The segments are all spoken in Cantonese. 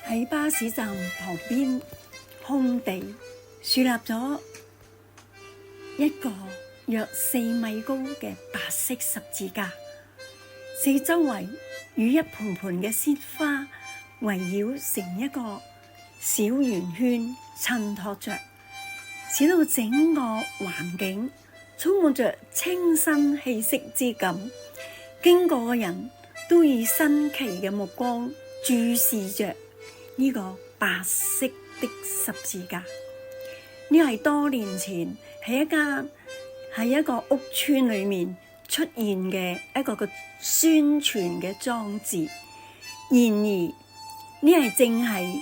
喺巴士站旁邊空地樹立咗一個約4米高嘅白色十字架，四周圍與一盆盆嘅鮮花圍繞成一個小圓圈襯托着，使到整個環境充滿着清新氣息之感。經過嘅人都以新奇嘅目光注視着呢個白色的十字架。呢係多年前喺一個屋村裏面出現嘅一個宣傳嘅裝置。然而呢係正係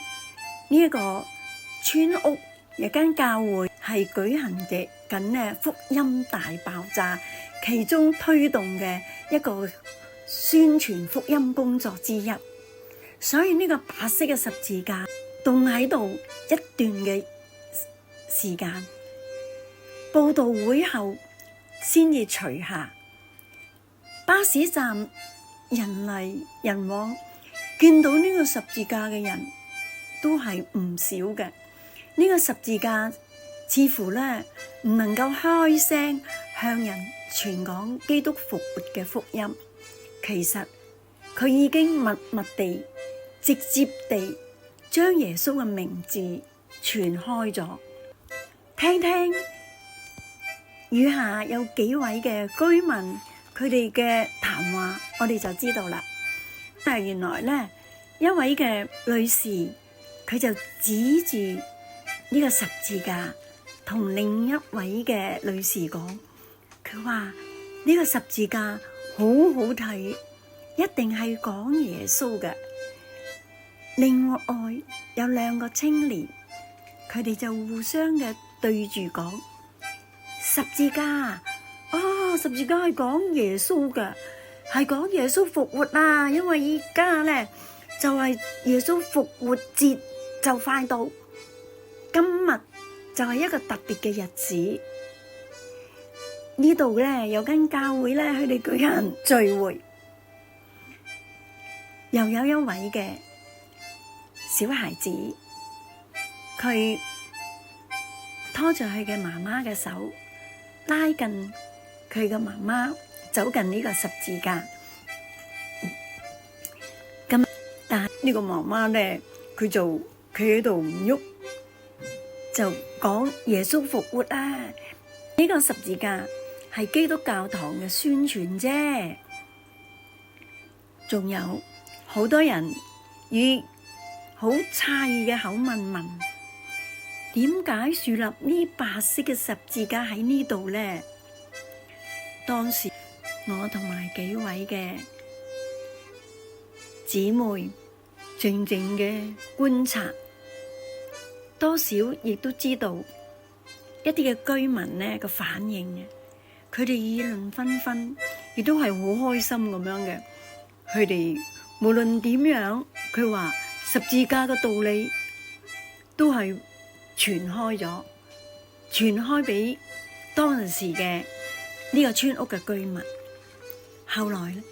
呢一個村屋有間教會係舉行緊福音大爆炸，其中推動嘅一個宣傳福音工作之一。所以呢個白色嘅十字架凍喺度一段嘅時間，佈道會後先至除下。巴士站人來人往，見到呢個十字架嘅人都係唔少嘅。呢個十字架似乎咧唔能夠開聲向人傳講基督復活嘅福音，其實佢已經默默地直接地將耶穌嘅名字傳開咗。聽聽以下有幾位嘅居民佢哋嘅談話，我哋就知道啦。但係原來咧一位嘅女士，佢就指住呢個十字架同另一位嘅女士講，佢話呢個十字架好好睇，一定係講耶穌嘅。另外有2個青年，佢哋就互相嘅對住講，十字架十字架係講耶穌嘅，係講耶穌復活啊！因為依家咧就係耶穌復活節就快到，今日就係一個特別嘅日子。呢度咧有間教會咧，佢哋舉行聚會，又有一位嘅小孩子，佢拖住佢嘅媽媽嘅手，拉近佢嘅媽媽走近呢個十字架。咁但係呢個媽媽咧，佢就企喺度唔喐，就講耶穌復活啊！呢個十字架係基督教堂嘅宣傳啫。仲有好多人以好詫異嘅口吻問：點解樹立呢白色嘅十字架喺呢度呢？當時我同埋幾位嘅姊妹靜靜嘅觀察，多少亦都知道一啲嘅居民呢個反應嘅，佢哋議論紛紛，亦都係好開心咁樣嘅。佢哋無論點樣，佢話十字架嘅道理都係傳開俾當時嘅呢個村屋嘅居民。後來咧，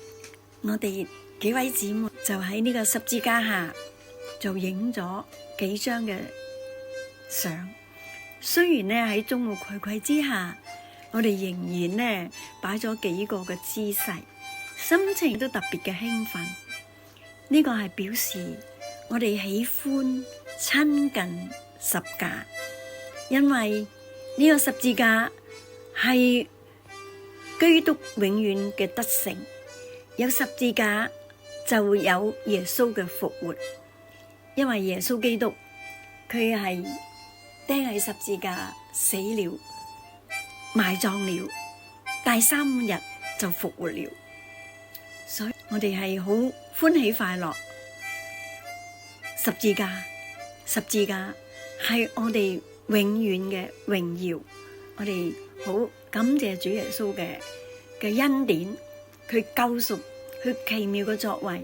我哋幾位姊妹就喺呢個十字架下就影咗幾張嘅相。雖然咧喺眾目睽睽之下，我哋仍然咧擺咗幾個嘅姿勢，心情都特別嘅興奮。呢個係表示我哋喜歡親近十架，因為呢個十字架係基督永遠嘅得勝，有十字架就有耶穌嘅復活。因為耶穌基督佢係釘喺十字架死了，埋葬了，第3日就復活了，所以我哋係好歡喜快樂。十字架係我哋永遠嘅榮耀，我哋好感謝主耶穌嘅恩典，佢救贖，佢奇妙嘅作為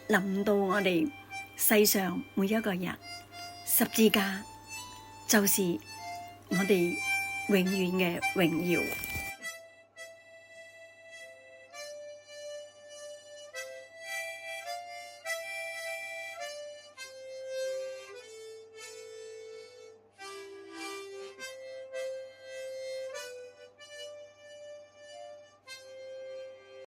臨到我哋世上每一個人。十字架就是我哋永遠嘅榮耀。